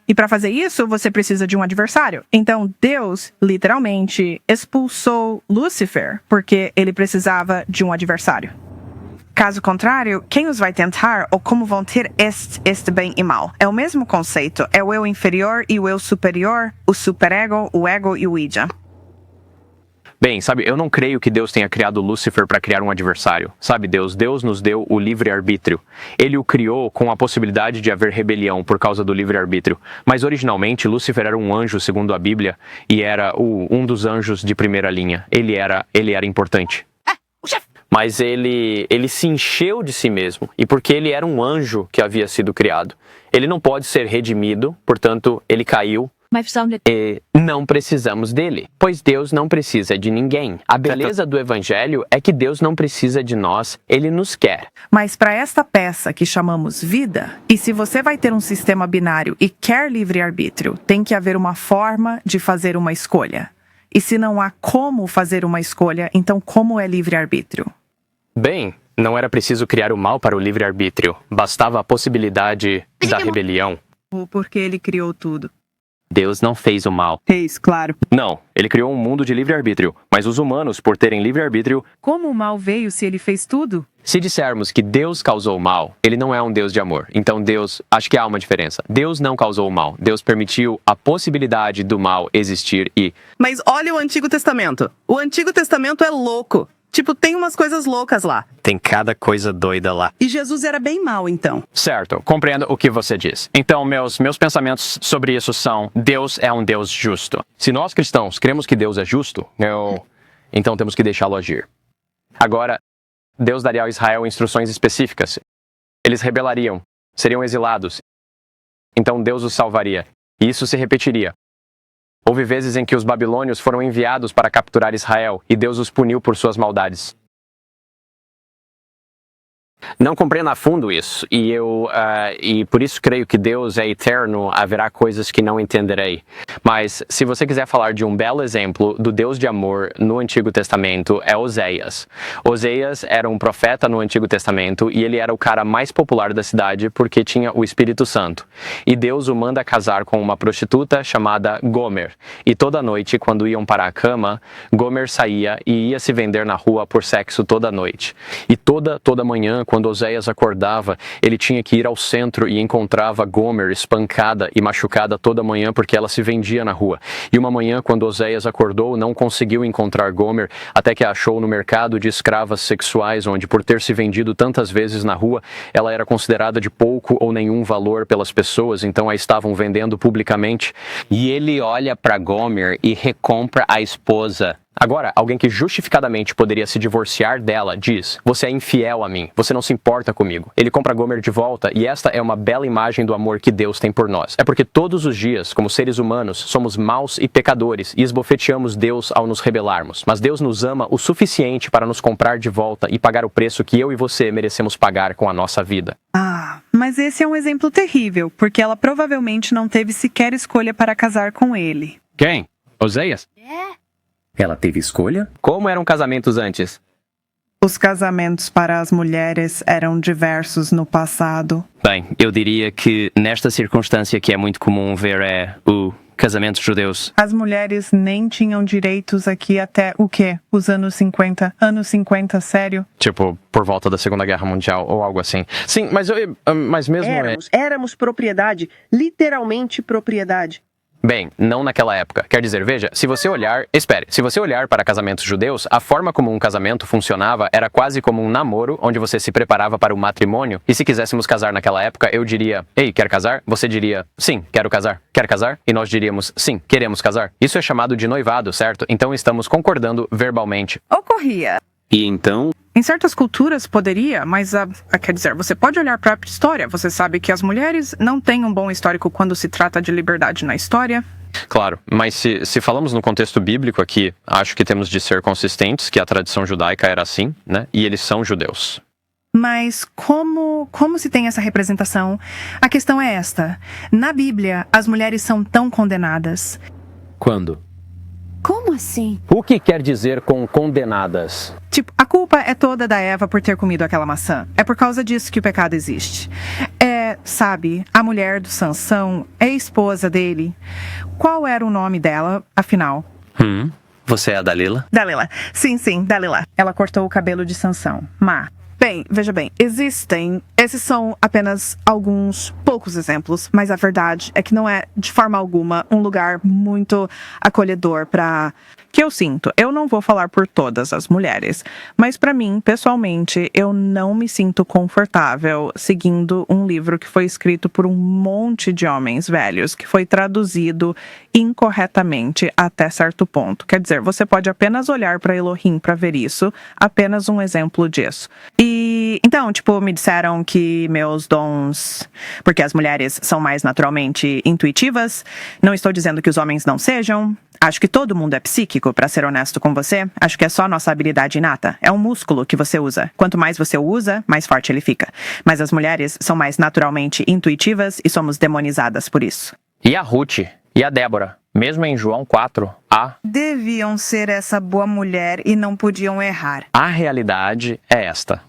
E para fazer isso, você precisa de um adversário. Então, Deus, literalmente, expulsou Lúcifer, porque ele precisava de um adversário. Caso contrário, quem os vai tentar ou como vão ter este bem e mal? É o mesmo conceito. É o eu inferior e o eu superior, o superego, o ego e o id. Bem, sabe, eu não creio que Deus tenha criado Lúcifer para criar um adversário. Sabe, Deus nos deu o livre-arbítrio. Ele o criou com a possibilidade de haver rebelião por causa do livre-arbítrio. Mas originalmente, Lúcifer era um anjo, segundo a Bíblia, e era um dos anjos de primeira linha. Ele era importante. Mas ele se encheu de si mesmo, e porque ele era um anjo que havia sido criado. Ele não pode ser redimido, portanto, ele caiu. E não precisamos dele, pois Deus não precisa de ninguém. A beleza do Evangelho é que Deus não precisa de nós, Ele nos quer. Mas para esta peça que chamamos vida, e se você vai ter um sistema binário e quer livre-arbítrio, tem que haver uma forma de fazer uma escolha. E se não há como fazer uma escolha, então como é livre-arbítrio? Bem, não era preciso criar o mal para o livre-arbítrio, bastava a possibilidade da rebelião. Porque ele criou tudo. Deus não fez o mal. Fez, claro. Não, ele criou um mundo de livre-arbítrio, mas os humanos, por terem livre-arbítrio... Como o mal veio se ele fez tudo? Se dissermos que Deus causou o mal, ele não é um Deus de amor. Então Deus, acho que há uma diferença. Deus não causou o mal. Deus permitiu a possibilidade do mal existir e... Mas olha o Antigo Testamento. O Antigo Testamento é louco. Tipo, tem umas coisas loucas lá. Tem cada coisa doida lá. E Jesus era bem mau, então. Certo, compreendo o que você diz. Então, meus pensamentos sobre isso são: Deus é um Deus justo. Se nós cristãos cremos que Deus é justo, então temos que deixá-lo agir. Agora, Deus daria a Israel instruções específicas. Eles rebelariam, seriam exilados. Então Deus os salvaria. E isso se repetiria. Houve vezes em que os babilônios foram enviados para capturar Israel, e Deus os puniu por suas maldades. Não compreendo a fundo isso, e por isso creio que Deus é eterno, haverá coisas que não entenderei. Mas, se você quiser falar de um belo exemplo do Deus de amor no Antigo Testamento, é Oséias. Oséias era um profeta no Antigo Testamento, e ele era o cara mais popular da cidade porque tinha o Espírito Santo. E Deus o manda casar com uma prostituta chamada Gomer. E toda noite, quando iam para a cama, Gomer saía e ia se vender na rua por sexo toda noite. E toda manhã, quando Oséias acordava, ele tinha que ir ao centro e encontrava Gomer espancada e machucada toda manhã porque ela se vendia na rua. E uma manhã, quando Oséias acordou, não conseguiu encontrar Gomer, até que a achou no mercado de escravas sexuais, onde, por ter se vendido tantas vezes na rua, ela era considerada de pouco ou nenhum valor pelas pessoas, então a estavam vendendo publicamente. E ele olha para Gomer e recompra a esposa. Agora, alguém que justificadamente poderia se divorciar dela diz: você é infiel a mim, você não se importa comigo. Ele compra Gomer de volta, e esta é uma bela imagem do amor que Deus tem por nós. É porque todos os dias, como seres humanos, somos maus e pecadores e esbofeteamos Deus ao nos rebelarmos. Mas Deus nos ama o suficiente para nos comprar de volta e pagar o preço que eu e você merecemos pagar com a nossa vida. Mas esse é um exemplo terrível, porque ela provavelmente não teve sequer escolha para casar com ele. Quem? Oséias? Ela teve escolha? Como eram casamentos antes? Os casamentos para as mulheres eram diversos no passado. Bem, eu diria que nesta circunstância que é muito comum ver é o casamentos judeus. As mulheres nem tinham direitos aqui até o quê? Os anos 50? Anos 50, sério? Tipo, por volta da Segunda Guerra Mundial ou algo assim. Sim, mas mesmo... Éramos propriedade, literalmente propriedade. Bem, não naquela época. Quer dizer, veja, se você olhar para casamentos judeus, a forma como um casamento funcionava era quase como um namoro, onde você se preparava para o matrimônio, e se quiséssemos casar naquela época, eu diria, ei, quer casar? Você diria, sim, quero casar. Quer casar? E nós diríamos, sim, queremos casar. Isso é chamado de noivado, certo? Então estamos concordando verbalmente. Ocorria. E então... Em certas culturas poderia, mas quer dizer, você pode olhar para a história. Você sabe que as mulheres não têm um bom histórico quando se trata de liberdade na história. Claro, mas se falamos no contexto bíblico aqui, acho que temos de ser consistentes que a tradição judaica era assim, né? E eles são judeus. Mas como se tem essa representação? A questão é esta. Na Bíblia, as mulheres são tão condenadas. Quando? Como assim? O que quer dizer com condenadas? Tipo, a culpa é toda da Eva por ter comido aquela maçã. É por causa disso que o pecado existe. Sabe, a mulher do Sansão é esposa dele. Qual era o nome dela, afinal? Você é a Dalila? Dalila. Sim, Dalila. Ela cortou o cabelo de Sansão. Bem, veja bem, esses são apenas alguns poucos exemplos, mas a verdade é que não é, de forma alguma, um lugar muito acolhedor que eu sinto. Eu não vou falar por todas as mulheres, mas para mim, pessoalmente, eu não me sinto confortável seguindo um livro que foi escrito por um monte de homens velhos, que foi traduzido incorretamente até certo ponto. Quer dizer, você pode apenas olhar para Elohim para ver isso, apenas um exemplo disso. E então, me disseram que meus dons, porque as mulheres são mais naturalmente intuitivas, não estou dizendo que os homens não sejam. Acho que todo mundo é psíquico, pra ser honesto com você. Acho que é só nossa habilidade inata. É um músculo que você usa. Quanto mais você o usa, mais forte ele fica. Mas as mulheres são mais naturalmente intuitivas e somos demonizadas por isso. E a Ruth? E a Débora? Mesmo em João 4, Deviam ser essa boa mulher e não podiam errar. A realidade é esta.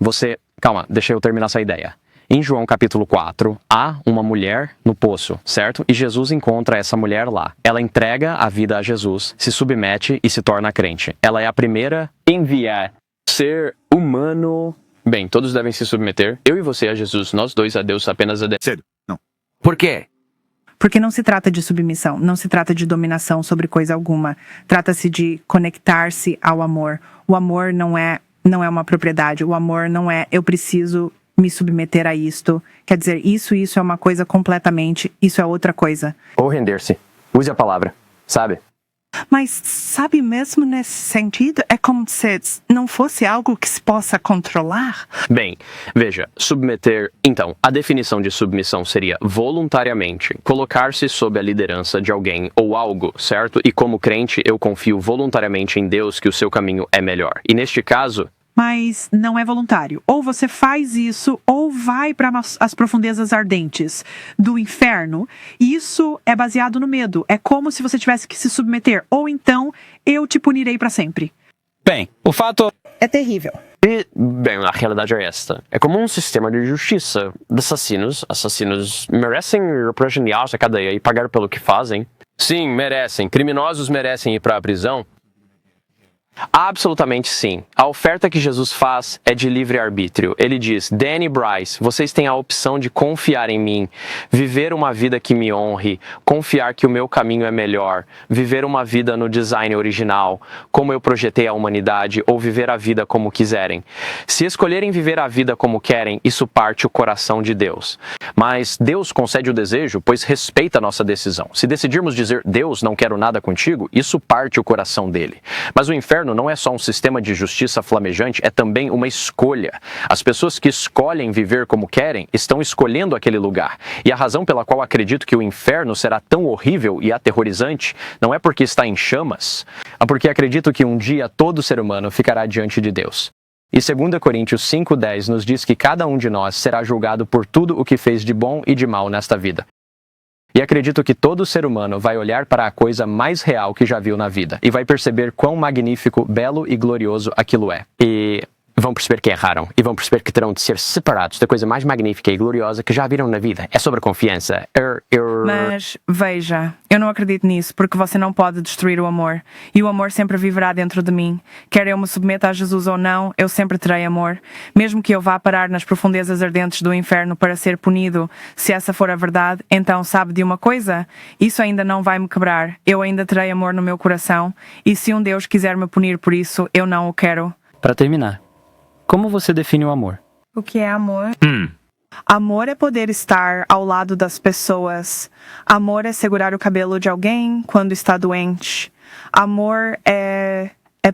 Calma, deixa eu terminar essa ideia. Em João capítulo 4, há uma mulher no poço, certo? E Jesus encontra essa mulher lá. Ela entrega a vida a Jesus, se submete e se torna crente. Ela é a primeira a enviar ser humano. Bem, todos devem se submeter. Eu e você a Jesus, nós dois a Deus, apenas a Deus. Sério? Não. Por quê? Porque não se trata de submissão, não se trata de dominação sobre coisa alguma. Trata-se de conectar-se ao amor. O amor não é uma propriedade. O amor não é eu preciso me submeter a isto. Quer dizer, isso é uma coisa completamente, isso é outra coisa. Ou render-se. Use a palavra, sabe? Mas, sabe, mesmo nesse sentido, é como se não fosse algo que se possa controlar. Bem, veja, submeter... Então, a definição de submissão seria voluntariamente colocar-se sob a liderança de alguém ou algo, certo? E como crente, eu confio voluntariamente em Deus que o seu caminho é melhor. E neste caso... Mas não é voluntário. Ou você faz isso, ou vai para as profundezas ardentes do inferno. E isso é baseado no medo. É como se você tivesse que se submeter. Ou então, eu te punirei para sempre. Bem, o fato... É terrível. Bem, a realidade é esta. É como um sistema de justiça. Assassinos merecem ir para a cadeia e pagar pelo que fazem. Sim, merecem. Criminosos merecem ir para a prisão. Absolutamente sim. A oferta que Jesus faz é de livre-arbítrio. Ele diz, Danny e Bryce, vocês têm a opção de confiar em mim, viver uma vida que me honre, confiar que o meu caminho é melhor, viver uma vida no design original, como eu projetei a humanidade, ou viver a vida como quiserem. Se escolherem viver a vida como querem, isso parte o coração de Deus. Mas Deus concede o desejo, pois respeita a nossa decisão. Se decidirmos dizer, Deus, não quero nada contigo, isso parte o coração dele. Mas o inferno não é só um sistema de justiça flamejante, é também uma escolha. As pessoas que escolhem viver como querem estão escolhendo aquele lugar. E a razão pela qual acredito que o inferno será tão horrível e aterrorizante não é porque está em chamas, é porque acredito que um dia todo ser humano ficará diante de Deus. E 2 Coríntios 5:10 nos diz que cada um de nós será julgado por tudo o que fez de bom e de mal nesta vida. E acredito que todo ser humano vai olhar para a coisa mais real que já viu na vida e vai perceber quão magnífico, belo e glorioso aquilo é. E vão perceber que erraram e vão perceber que terão de ser separados da coisa mais magnífica e gloriosa que já viram na vida. É sobre a confiança. Mas, veja, eu não acredito nisso, porque você não pode destruir o amor. E o amor sempre viverá dentro de mim. Quer eu me submeta a Jesus ou não, eu sempre terei amor. Mesmo que eu vá parar nas profundezas ardentes do inferno para ser punido, se essa for a verdade, então sabe de uma coisa? Isso ainda não vai me quebrar. Eu ainda terei amor no meu coração. E se um Deus quiser me punir por isso, eu não o quero. Para terminar, como você define o amor? O que é amor? Amor é poder estar ao lado das pessoas. Amor é segurar o cabelo de alguém quando está doente. Amor é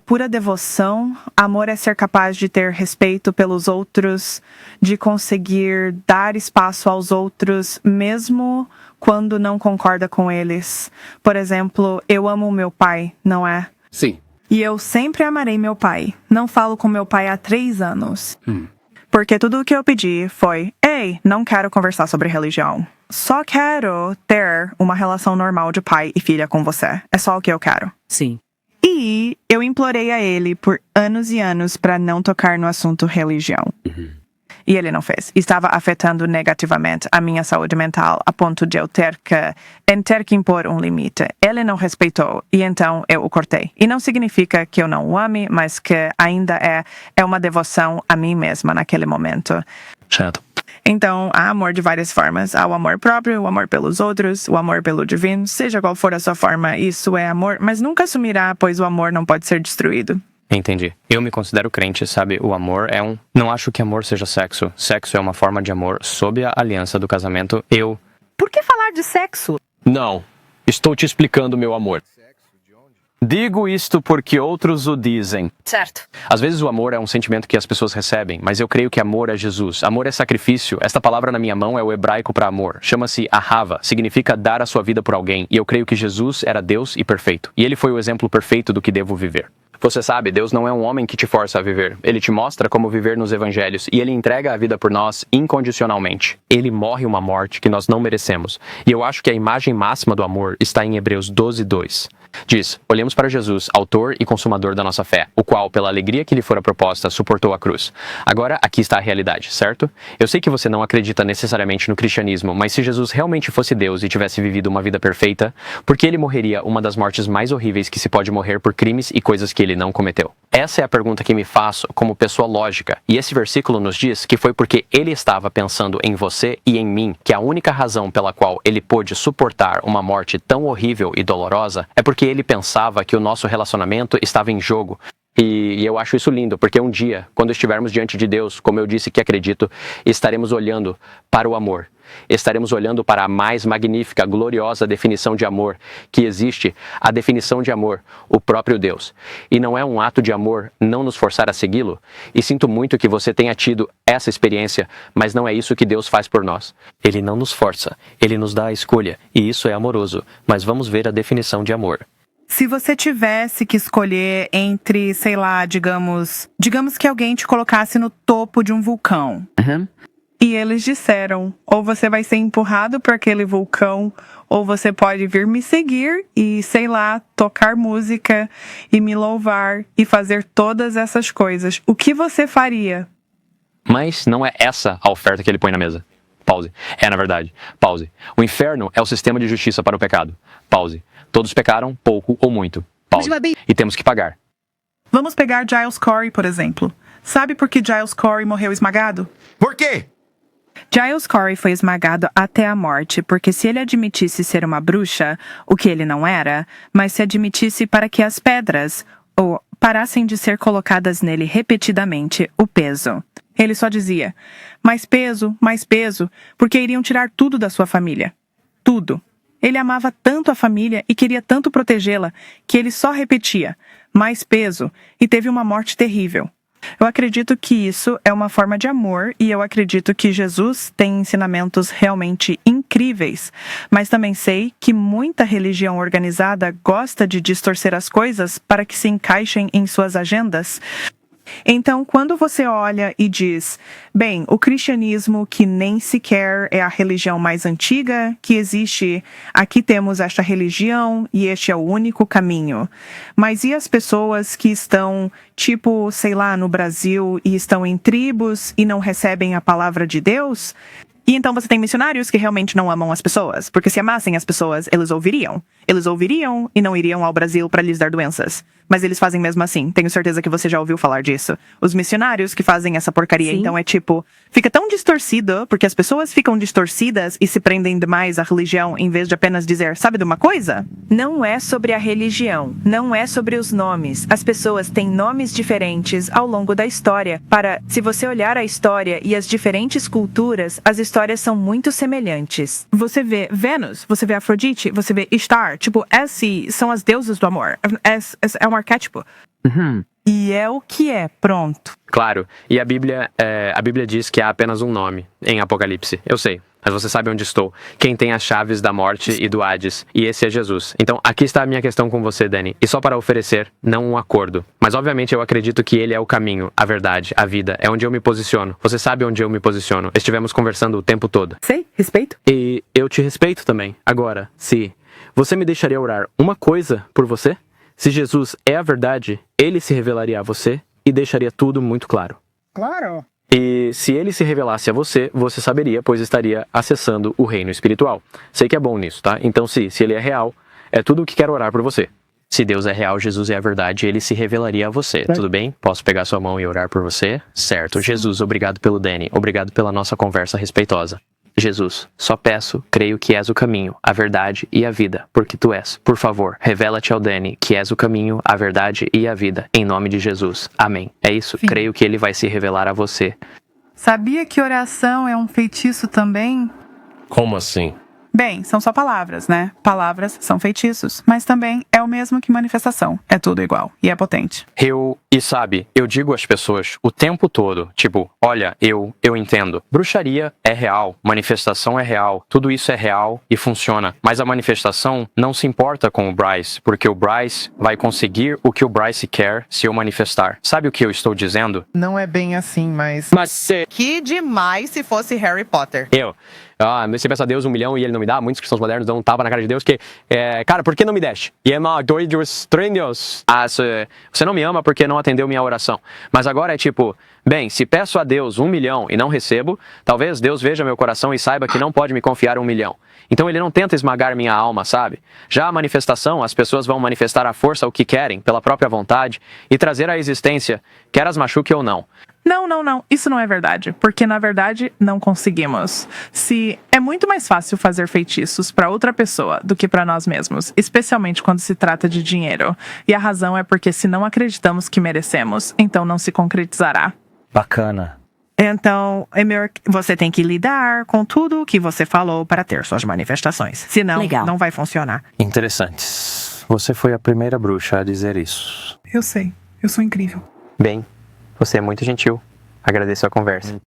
pura devoção. Amor é ser capaz de ter respeito pelos outros, de conseguir dar espaço aos outros, mesmo quando não concorda com eles. Por exemplo, eu amo o meu pai, não é? Sim. E eu sempre amarei meu pai. Não falo com meu pai há 3 anos. Porque tudo o que eu pedi foi: ei, não quero conversar sobre religião. Só quero ter uma relação normal de pai e filha com você. É só o que eu quero. Sim. E eu implorei a ele por anos e anos para não tocar no assunto religião. E ele não fez. Estava afetando negativamente a minha saúde mental a ponto de eu ter que impor um limite. Ele não respeitou e então eu o cortei. E não significa que eu não o ame, mas que ainda é uma devoção a mim mesma naquele momento. Chato. Então, há amor de várias formas. Há o amor próprio, o amor pelos outros, o amor pelo divino. Seja qual for a sua forma, isso é amor, mas nunca sumirá, pois o amor não pode ser destruído. Entendi. Eu me considero crente, sabe? O amor é um... Não acho que amor seja sexo. Sexo é uma forma de amor sob a aliança do casamento. Por que falar de sexo? Não. Estou te explicando, meu amor. Digo isto porque outros o dizem. Certo. Às vezes o amor é um sentimento que as pessoas recebem, mas eu creio que amor é Jesus. Amor é sacrifício. Esta palavra na minha mão é o hebraico para amor. Chama-se ahava. Significa dar a sua vida por alguém. E eu creio que Jesus era Deus e perfeito. E ele foi o exemplo perfeito do que devo viver. Você sabe, Deus não é um homem que te força a viver. Ele te mostra como viver nos evangelhos e ele entrega a vida por nós incondicionalmente. Ele morre uma morte que nós não merecemos. E eu acho que a imagem máxima do amor está em Hebreus 12:2. Diz: olhemos para Jesus, autor e consumador da nossa fé, o qual, pela alegria que lhe fora proposta, suportou a cruz. Agora, aqui está a realidade, certo? Eu sei que você não acredita necessariamente no cristianismo, mas se Jesus realmente fosse Deus e tivesse vivido uma vida perfeita, por que ele morreria uma das mortes mais horríveis que se pode morrer por crimes e coisas que ele não cometeu? Essa é a pergunta que me faço como pessoa lógica, e esse versículo nos diz que foi porque ele estava pensando em você e em mim, que a única razão pela qual ele pôde suportar uma morte tão horrível e dolorosa é porque ele pensava que o nosso relacionamento estava em jogo. E eu acho isso lindo, porque um dia, quando estivermos diante de Deus, como eu disse que acredito, estaremos olhando para o amor. Estaremos olhando para a mais magnífica, gloriosa definição de amor que existe, a definição de amor, o próprio Deus. E não é um ato de amor não nos forçar a segui-lo? E sinto muito que você tenha tido essa experiência, mas não é isso que Deus faz por nós. Ele não nos força, ele nos dá a escolha, e isso é amoroso. Mas vamos ver a definição de amor. Se você tivesse que escolher entre, sei lá, digamos que alguém te colocasse no topo de um vulcão. E eles disseram: ou você vai ser empurrado por aquele vulcão, ou você pode vir me seguir e, sei lá, tocar música e me louvar e fazer todas essas coisas. O que você faria? Mas não é essa a oferta que ele põe na mesa. Pause. Na verdade. Pause. O inferno é o sistema de justiça para o pecado. Pause. Todos pecaram, pouco ou muito. Pause. E temos que pagar. Vamos pegar Giles Corey, por exemplo. Sabe por que Giles Corey morreu esmagado? Por quê? Giles Corey foi esmagado até a morte, porque se ele admitisse ser uma bruxa, o que ele não era, mas se admitisse para que as pedras parassem de ser colocadas nele repetidamente, o peso. Ele só dizia: mais peso, porque iriam tirar tudo da sua família. Tudo. Ele amava tanto a família e queria tanto protegê-la que ele só repetia: mais peso, e teve uma morte terrível. Eu acredito que isso é uma forma de amor e eu acredito que Jesus tem ensinamentos realmente incríveis, mas também sei que muita religião organizada gosta de distorcer as coisas para que se encaixem em suas agendas. Então, quando você olha e diz, bem, o cristianismo, que nem sequer é a religião mais antiga que existe, aqui temos esta religião e este é o único caminho. Mas e as pessoas que estão, tipo, sei lá, no Brasil e estão em tribos e não recebem a palavra de Deus? E então você tem missionários que realmente não amam as pessoas, porque se amassem as pessoas, eles ouviriam. Eles ouviriam e não iriam ao Brasil para lhes dar doenças. Mas eles fazem mesmo assim. Tenho certeza que você já ouviu falar disso. Os missionários que fazem essa porcaria, então é tipo, fica tão distorcido, porque as pessoas ficam distorcidas e se prendem demais à religião em vez de apenas dizer, sabe de uma coisa? Não é sobre a religião, não é sobre os nomes. As pessoas têm nomes diferentes ao longo da história. Se você olhar a história e as diferentes culturas, as histórias são muito semelhantes. Você vê Vênus, você vê Afrodite, você vê Ishtar, tipo, essas são as deusas do amor. É um arquétipo. E é o que é, pronto. Claro, e a Bíblia diz que há apenas um nome em Apocalipse. Eu sei, mas você sabe onde estou. Quem tem as chaves da morte e do Hades, e esse é Jesus. Então, aqui está a minha questão com você, Dani. E só para oferecer, não um acordo. Mas, obviamente, eu acredito que ele é o caminho, a verdade, a vida. É onde eu me posiciono. Você sabe onde eu me posiciono. Estivemos conversando o tempo todo. Sei, respeito. E eu te respeito também. Agora, se você me deixaria orar uma coisa por você? Se Jesus é a verdade, ele se revelaria a você e deixaria tudo muito claro. Claro. E se ele se revelasse a você, você saberia, pois estaria acessando o reino espiritual. Sei que é bom nisso, tá? Então, se ele é real, é tudo o que quero orar por você. Se Deus é real, Jesus é a verdade, ele se revelaria a você. Tudo bem? Posso pegar sua mão e orar por você? Certo. Jesus, obrigado pelo Dani. Obrigado pela nossa conversa respeitosa. Jesus, só peço, creio que és o caminho, a verdade e a vida, porque tu és. Por favor, revela-te ao Dani, que és o caminho, a verdade e a vida, em nome de Jesus. Amém. É isso, creio que ele vai se revelar a você. Sabia que oração é um feitiço também? Como assim? Bem, são só palavras, né? Palavras são feitiços, mas também é o mesmo que manifestação. É tudo igual e é potente. Eu digo às pessoas o tempo todo, tipo, olha, eu entendo. Bruxaria é real, manifestação é real, tudo isso é real e funciona. Mas a manifestação não se importa com o Bryce, porque o Bryce vai conseguir o que o Bryce quer se eu manifestar. Sabe o que eu estou dizendo? Não é bem assim, mas... Que demais se fosse Harry Potter. Você peça a Deus 1 milhão e ele não me dá, muitos cristãos modernos dão um tapa na cara de Deus que, cara, por que não me deste? E é uma doido estranhos. Você não me ama porque não atendeu minha oração. Mas agora é tipo, bem, se peço a Deus 1 milhão e não recebo, talvez Deus veja meu coração e saiba que não pode me confiar 1 milhão. Então ele não tenta esmagar minha alma, sabe? Já a manifestação, as pessoas vão manifestar à força o que querem, pela própria vontade, e trazer à existência, quer as machuque ou não. Não, isso não é verdade, porque na verdade não conseguimos. Se é muito mais fácil fazer feitiços para outra pessoa do que para nós mesmos, especialmente quando se trata de dinheiro. E a razão é porque se não acreditamos que merecemos, então não se concretizará. Bacana. Então, você tem que lidar com tudo o que você falou para ter suas manifestações. Senão, não vai funcionar. Interessantes. Você foi a primeira bruxa a dizer isso. Eu sei, eu sou incrível. Bem, você é muito gentil. Agradeço a conversa.